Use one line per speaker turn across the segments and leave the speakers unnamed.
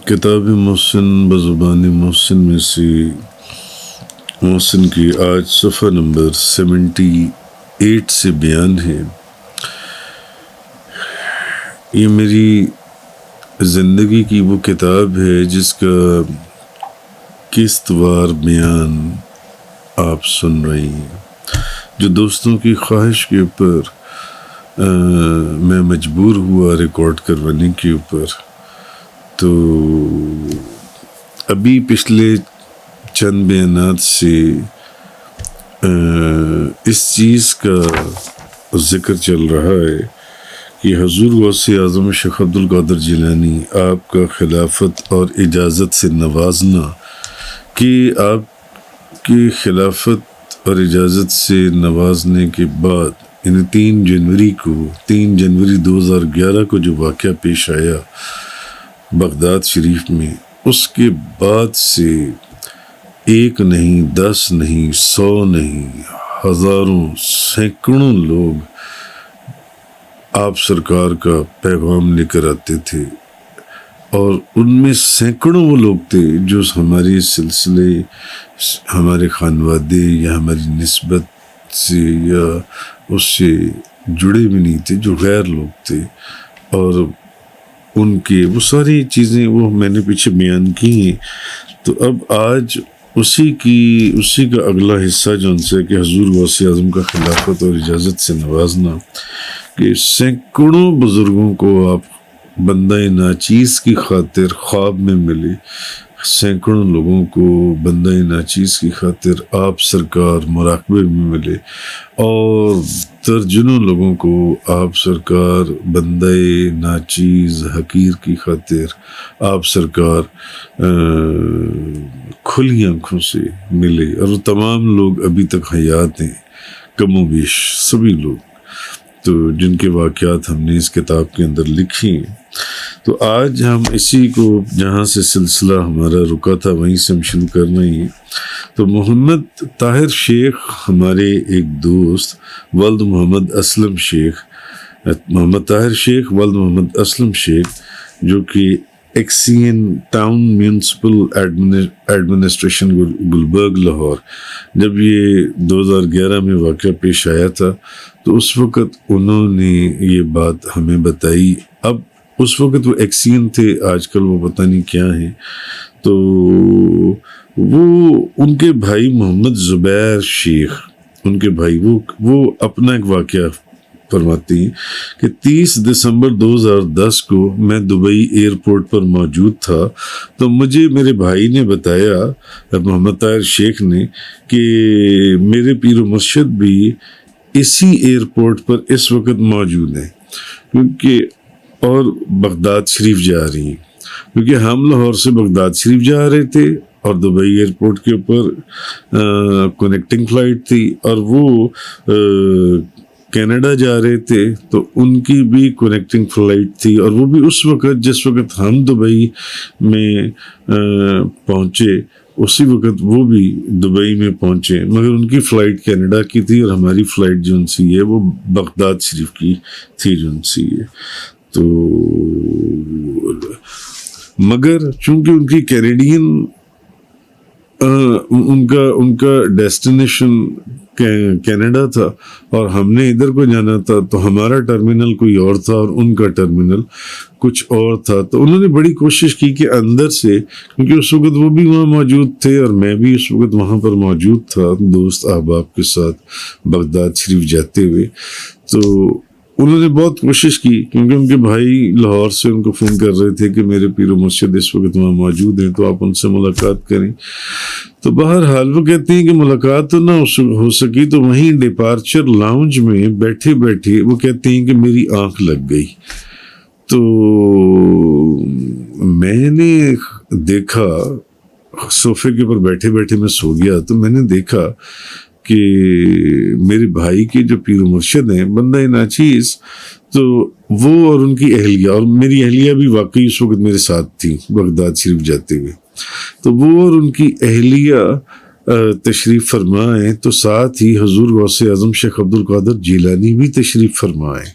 کتاب محسن بزبان محسن میں سے محسن کی آج صفحہ نمبر 78 سے بیان ہے۔ یہ میری زندگی کی وہ کتاب ہے جس کا قسط وار بیان آپ سن رہی ہیں، جو دوستوں کی خواہش کے اوپر میں مجبور ہوا ریکارڈ کروانے کے اوپر۔ تو ابھی پچھلے چند بیانات سے اس چیز کا ذکر چل رہا ہے کہ حضور غوث اعظم شیخ عبد القادر جیلانی آپ کا خلافت اور اجازت سے نوازنا، کہ آپ کی خلافت اور اجازت سے نوازنے کے بعد یعنی 3 جنوری 2011 کو جو واقعہ پیش آیا بغداد شریف میں، اس کے بعد سے 1 نہیں 10 نہیں 100 نہیں ہزاروں سینکڑوں لوگ آپ سرکار کا پیغام لے کر آتے تھے، اور ان میں سینکڑوں وہ لوگ تھے جو ہمارے سلسلے، ہمارے خانوادے یا ہماری نسبت سے یا اس سے جڑے بھی نہیں تھے، جو غیر لوگ تھے، اور ان کے وہ ساری چیزیں وہ میں نے پیچھے بیان کی ہیں۔ تو اب آج اسی کا اگلا حصہ جو ان سے کہ حضور غوث اعظم کا خلافت اور اجازت سے نوازنا، کہ سینکڑوں بزرگوں کو آپ بندہ ناچیز کی خاطر خواب میں ملے، سینکڑوں لوگوں کو بندہ ناچیز کی خاطر آپ سرکار مراقبے میں ملے، اور درجنوں لوگوں کو آپ سرکار بندہ ناچیز حقیر کی خاطر آپ سرکار کھلی آنکھوں سے ملے، اور وہ تمام لوگ ابھی تک حیات ہیں، کم و بیش سبھی لوگ، تو جن کے واقعات ہم نے اس کتاب کے اندر لکھی ہیں۔ تو آج ہم اسی کو جہاں سے سلسلہ ہمارا رکا تھا وہیں سے ہم شروع کر رہے ہیں۔ تو محمد طاہر شیخ ہمارے ایک دوست ولد محمد اسلم شیخ، محمد طاہر شیخ ولد محمد اسلم شیخ، جو کہ XEN town municipal administration Gulberg Lahore, جب یہ 2011 میں واقعہ پیش آیا تھا تو اس وقت انہوں نے یہ بات ہمیں بتائی۔ اب اس وقت وہ ایکسین تھے، آج کل وہ پتہ نہیں کیا ہیں۔ تو وہ ان کے بھائی محمد زبیر شیخ، ان کے بھائی وہ اپنا ایک واقعہ فرماتے ہیں کہ 30 دسمبر 2010 کو میں دبئی ایئرپورٹ پر موجود تھا، تو مجھے میرے بھائی نے بتایا، محمد طاہر شیخ نے، کہ میرے پیر و مرشد بھی اسی ایئرپورٹ پر اس وقت موجود ہیں، کیونکہ اور بغداد شریف جا رہی ہیں، کیونکہ ہم لاہور سے بغداد شریف جا رہے تھے اور دبئی ایئرپورٹ کے اوپر کنیکٹنگ فلائٹ تھی، اور وہ کینیڈا جا رہے تھے تو ان کی بھی کنیکٹنگ فلائٹ تھی، اور وہ بھی اس وقت جس وقت ہم دبئی میں پہنچے اسی وقت وہ بھی دبئی میں پہنچے، مگر ان کی فلائٹ کینیڈا کی تھی اور ہماری فلائٹ جو ان سی ہے وہ بغداد شریف کی تھی جو ان سی ہے۔ تو مگر چونکہ ان کی کینیڈین ان کا ڈیسٹینیشن کینیڈا تھا اور ہم نے ادھر کو جانا تھا، تو ہمارا ٹرمینل کوئی اور تھا اور ان کا ٹرمینل کچھ اور تھا۔ تو انہوں نے بڑی کوشش کی کہ اندر سے، کیونکہ اس وقت وہ بھی وہاں موجود تھے اور میں بھی اس وقت وہاں پر موجود تھا دوست احباب کے ساتھ بغداد شریف جاتے ہوئے، تو انہوں نے بہت کوشش کی، کیونکہ ان کے بھائی لاہور سے ان کو فون کر رہے تھے کہ میرے پیر و مرشد اس وقت وہاں موجود ہیں، تو آپ ان سے ملاقات کریں۔ تو بہرحال وہ کہتے ہیں کہ ملاقات تو نہ ہو سکی، تو وہیں ڈپارچر لاؤنج میں بیٹھے بیٹھے وہ کہتے ہیں کہ میری آنکھ لگ گئی۔ تو میں نے دیکھا، صوفے کے اوپر بیٹھے بیٹھے میں سو گیا، تو میں نے دیکھا کہ میرے بھائی کے جو پیر و مرشد ہیں بندہ ناچیز، تو وہ اور ان کی اہلیہ، اور میری اہلیہ بھی واقعی اس وقت میرے ساتھ تھی بغداد شریف جاتے ہوئے، تو وہ اور ان کی اہلیہ تشریف فرمائیں، تو ساتھ ہی حضور غوث اعظم شیخ عبد القادر جیلانی بھی تشریف فرمائیں۔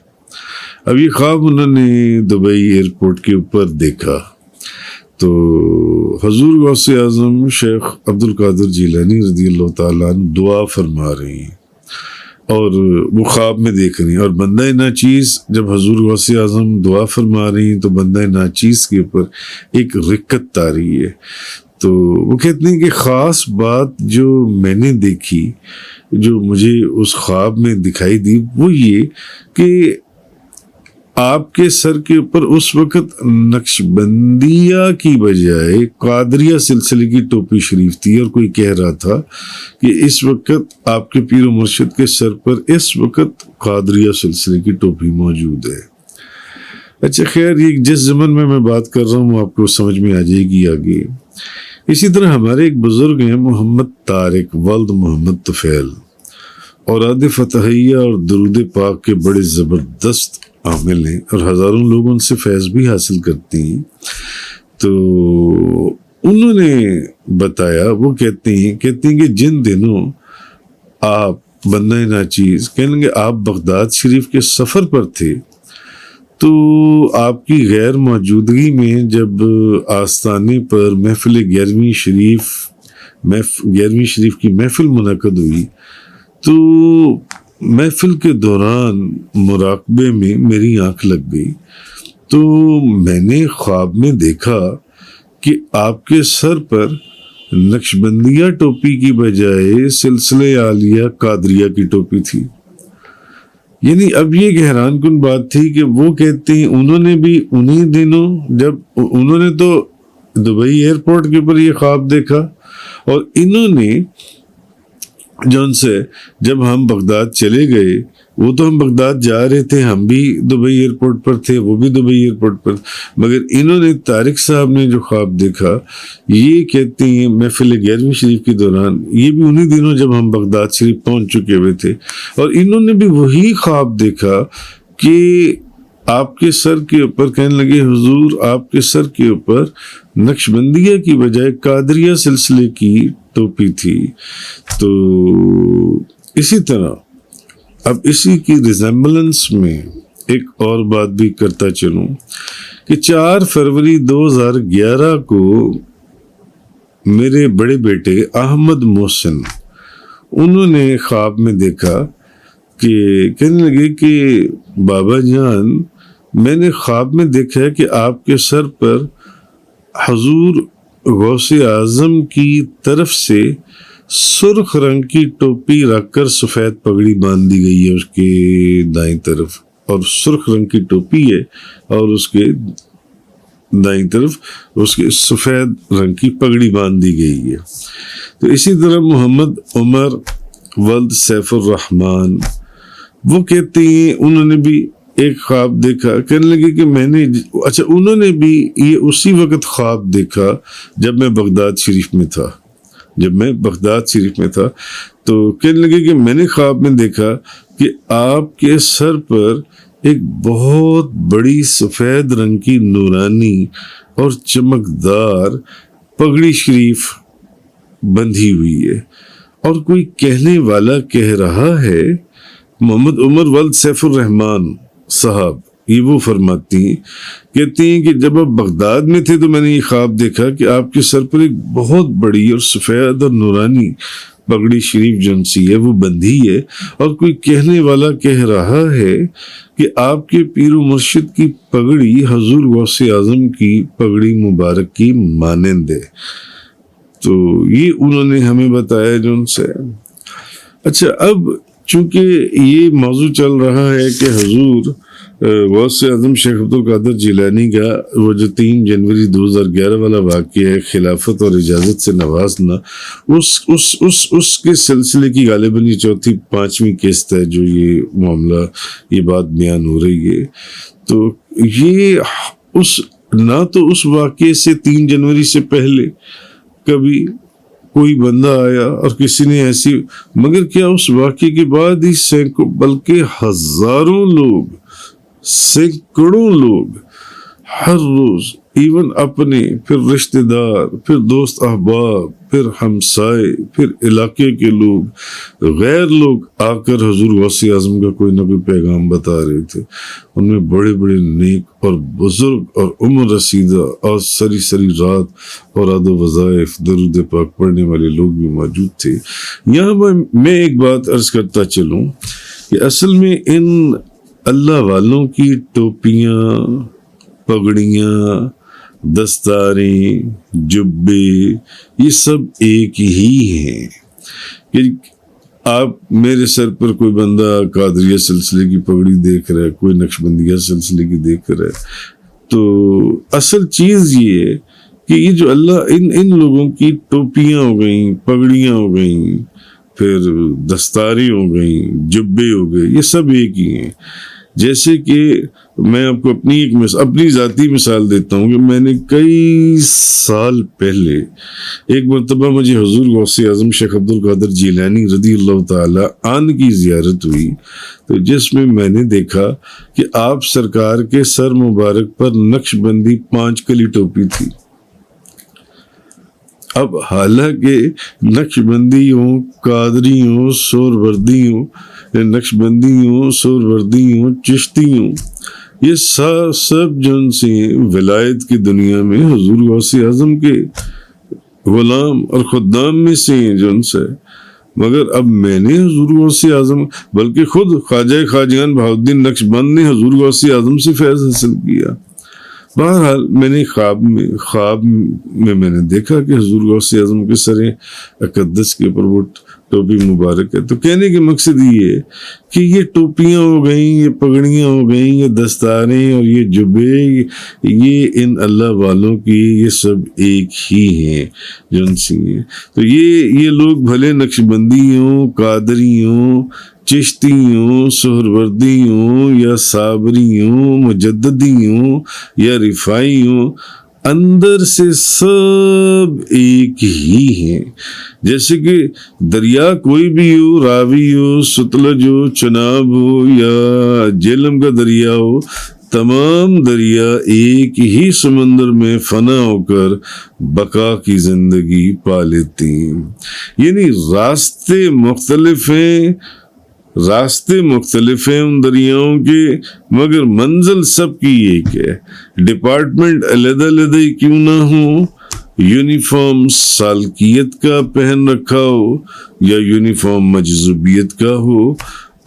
اب یہ خواب انہوں نے دبئی ایئرپورٹ کے اوپر دیکھا، تو حضور غوث اعظم شیخ عبد القادر جیلانی رضی اللہ تعالیٰ عنہ دعا فرما رہی ہیں اور وہ خواب میں دیکھ رہی ہیں، اور بندہ ناچیز جب حضور غوث اعظم دعا فرما رہی ہیں تو بندہ ناچیز کے اوپر ایک رکت آ رہی ہے۔ تو وہ کہتے ہیں کہ خاص بات جو میں نے دیکھی، جو مجھے اس خواب میں دکھائی دی، وہ یہ کہ آپ کے سر کے اوپر اس وقت نقش بندیہ کی بجائے قادریہ سلسلے کی ٹوپی شریف تھی، اور کوئی کہہ رہا تھا کہ اس وقت آپ کے پیر و مرشد کے سر پر اس وقت قادریہ سلسلے کی ٹوپی موجود ہے۔ اچھا خیر، یہ جس زمن میں بات کر رہا ہوں آپ کو سمجھ میں آ جائے گی آگے۔ اسی طرح ہمارے ایک بزرگ ہیں محمد طارق ولد محمد طفیل، اوراد فتحیہ اور درود پاک کے بڑے زبردست عامل ہیں، اور ہزاروں لوگ ان سے فیض بھی حاصل کرتے ہیں۔ تو انہوں نے بتایا، وہ کہتے ہیں کہ جن دنوں آپ بندہ ناچیز کہنے گے آپ بغداد شریف کے سفر پر تھے، تو آپ کی غیر موجودگی میں جب آستانے پر محفل 11ویں شریف کی محفل منعقد ہوئی، تو محفل کے دوران مراقبے میں میری آنکھ لگ گئی، تو میں نے خواب میں دیکھا کہ آپ کے سر پر نقش بندیہ ٹوپی کی بجائے سلسلہ عالیہ قادریہ کی ٹوپی تھی۔ یعنی اب یہ حیران کن بات تھی کہ وہ کہتے ہیں انہوں نے بھی انہی دنوں، جب انہوں نے تو دبئی ایئرپورٹ کے اوپر یہ خواب دیکھا، اور انہوں نے جب ہم بغداد چلے گئے، وہ تو ہم بغداد جا رہے تھے، ہم بھی دبئی ایئرپورٹ پر تھے، وہ بھی دبئی ایئرپورٹ پر، مگر انہوں نے طارق صاحب نے جو خواب دیکھا، یہ کہتے ہیں محفل 11ویں شریف کے دوران، یہ بھی انہی دنوں جب ہم بغداد شریف پہنچ چکے ہوئے تھے، اور انہوں نے بھی وہی خواب دیکھا کہ آپ کے سر کے اوپر، کہنے لگے حضور آپ کے سر کے اوپر نقش بندیہ کی بجائے قادریہ سلسلے کی ٹوپی تھی۔ تو اسی طرح اب اسی کی ریزمبلنس میں ایک اور بات بھی کرتا چلوں کہ 4 فروری 2011 کو میرے بڑے بیٹے احمد محسن، انہوں نے خواب میں دیکھا کہ کہنے لگے کہ بابا جان میں نے خواب میں دیکھا ہے کہ آپ کے سر پر حضور غوث اعظم کی طرف سے سرخ رنگ کی ٹوپی رکھ کر سفید پگڑی باندھ دی گئی ہے اس کے دائیں طرف، اور سرخ رنگ کی ٹوپی ہے اور اس کے دائیں طرف اس کے سفید رنگ کی پگڑی باندھ دی گئی ہے۔ تو اسی طرح محمد عمر ولد سیف الرحمن، وہ کہتے ہیں انہوں نے بھی ایک خواب دیکھا، کہنے لگے کہ میں نے، اچھا انہوں نے بھی یہ اسی وقت خواب دیکھا جب میں بغداد شریف میں تھا، تو کہنے لگے کہ میں نے خواب میں دیکھا کہ آپ کے سر پر ایک بہت بڑی سفید رنگ کی نورانی اور چمکدار پگڑی شریف بندھی ہوئی ہے، اور کوئی کہنے والا کہہ رہا ہے، محمد عمر ولد سیف الرحمن صاحب یہ وہ فرماتی ہیں، کہتی ہیں کہ جب آپ بغداد میں تھے تو میں نے یہ خواب دیکھا کہ آپ کے سر پر ایک بہت بڑی اور سفید اور نورانی پگڑی شریف جنسی ہے وہ بندھی ہے، اور کوئی کہنے والا کہہ رہا ہے کہ آپ کے پیر و مرشد کی پگڑی حضور غوث اعظم کی پگڑی مبارک کی مانند ہے۔ تو یہ انہوں نے ہمیں بتایا جو ان سے۔ اچھا اب چونکہ یہ موضوع چل رہا ہے کہ حضور غوث اعظم شیخ عبد القادر جیلانی کا وہ جو 3 جنوری 2011 والا واقعہ ہے، خلافت اور اجازت سے نوازنا، اس کے سلسلے کی غالباً یہ 4-5ویں قسط ہے جو یہ معاملہ، یہ بات بیان ہو رہی ہے۔ تو یہ نہ تو اس واقعے سے 3 جنوری سے پہلے کبھی کوئی بندہ آیا اور کسی نے ایسی، مگر کیا اس واقعے کے بعد ہی بلکہ ہزاروں لوگ، سینکڑوں لوگ ہر روز ایون اپنے، پھر رشتہ دار، پھر دوست احباب، پھر ہمسائے، پھر علاقے کے لوگ، غیر لوگ آ کر حضور غوث اعظم کا کوئی نہ کوئی پیغام بتا رہے تھے. ان میں بڑے بڑے نیک اور بزرگ اور عمر رسیدہ اور سری سری رات اوراد و وظائف درود پاک پڑھنے والے لوگ بھی موجود تھے. یہاں میں ایک بات عرض کرتا چلوں کہ اصل میں ان اللہ والوں کی ٹوپیاں، پگڑیاں، دستاریں، جبے، یہ سب ایک ہی ہیں. کہ آپ میرے سر پر کوئی بندہ قادریہ سلسلے کی پگڑی دیکھ رہا ہے، کوئی نقشبندیہ سلسلے کی دیکھ رہا ہے، تو اصل چیز یہ ہے کہ یہ جو اللہ ان لوگوں کی ٹوپیاں ہو گئیں، پگڑیاں ہو گئیں، پھر دستاریں ہو گئیں، جبے ہو گئے، یہ سب ایک ہی ہیں. جیسے کہ میں آپ کو اپنی ذاتی مثال دیتا ہوں کہ میں نے کئی سال پہلے ایک مرتبہ مجھے حضور غوث اعظم شیخ عبد القادر جیلانی رضی اللہ تعالی عنہ کی زیارت ہوئی، تو جس میں میں نے دیکھا کہ آپ سرکار کے سر مبارک پر نقش بندی 5 کلی ٹوپی تھی. اب حالانکہ نقش بندی ہوں، قادری ہوں، سور وردی ہوں، نقش بندی ہوں، سور وردی ہوں، چشتی ہوں، یہ سب جن سے ولایت کی دنیا میں حضور غوث اعظم کے غلام اور خدام میں سے ہیں جن سے. مگر اب میں نے حضور غوث اعظم، بلکہ خود خواجہ خواجگان بہاؤالدین نقش بند نے حضور غوث اعظم سے فیض حاصل کیا. بہرحال میں نے خواب میں میں نے دیکھا کہ حضور غوث اعظم کے سر اقدس کے اوپر وہ ٹوپی مبارک ہے. تو کہنے کے مقصد یہ ہے کہ یہ ٹوپیاں ہو گئیں، یہ پگڑیاں ہو گئیں، یہ دستاریں اور یہ جبے، یہ ان اللہ والوں کی یہ سب ایک ہی ہیں جن سے. تو یہ لوگ بھلے نقش بندی ہوں، قادری ہوں، چشتی ہوں، سہروردی ہوں، یا صابری ہوں، مجددی ہوں، یا رفائی ہوں، اندر سے سب ایک ہی ہیں. جیسے کہ دریا کوئی بھی ہو، راوی ہو، ستلج ہو، چناب ہو، یا جہلم کا دریا ہو، تمام دریا ایک ہی سمندر میں فنا ہو کر بقا کی زندگی پا لیتی ہیں. یعنی راستے مختلف ہیں ان دریاؤں کے، مگر منزل سب کی ایک ہے. ڈپارٹمنٹ علیحدہ علیحدہ کیوں نہ ہو، یونیفارم سالکیت کا پہن رکھا ہو یا یونیفارم مجذوبیت کا ہو،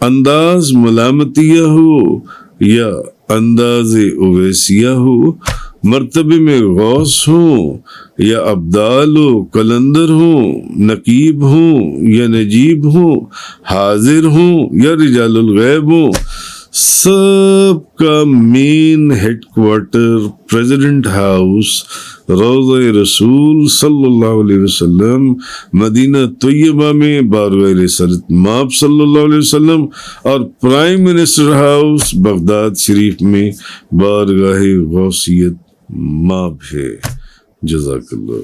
انداز ملامتیہ ہو یا انداز اویسیہ ہو، مرتبے میں غوث ہوں یا ابدال ہو، کلندر ہوں، نقیب ہوں یا نجیب ہوں، حاضر ہوں یا رجال الغیب ہوں، سب کا مین ہیڈ کوارٹر پریزیڈنٹ ہاؤس روضہ رسول صلی اللہ علیہ وسلم مدینہ طیبہ میں بارگاہ رسالت مآب صلی اللہ علیہ وسلم، اور پرائم منسٹر ہاؤس بغداد شریف میں بارگاہ غوثیت مآب ہے. جزاک اللہ.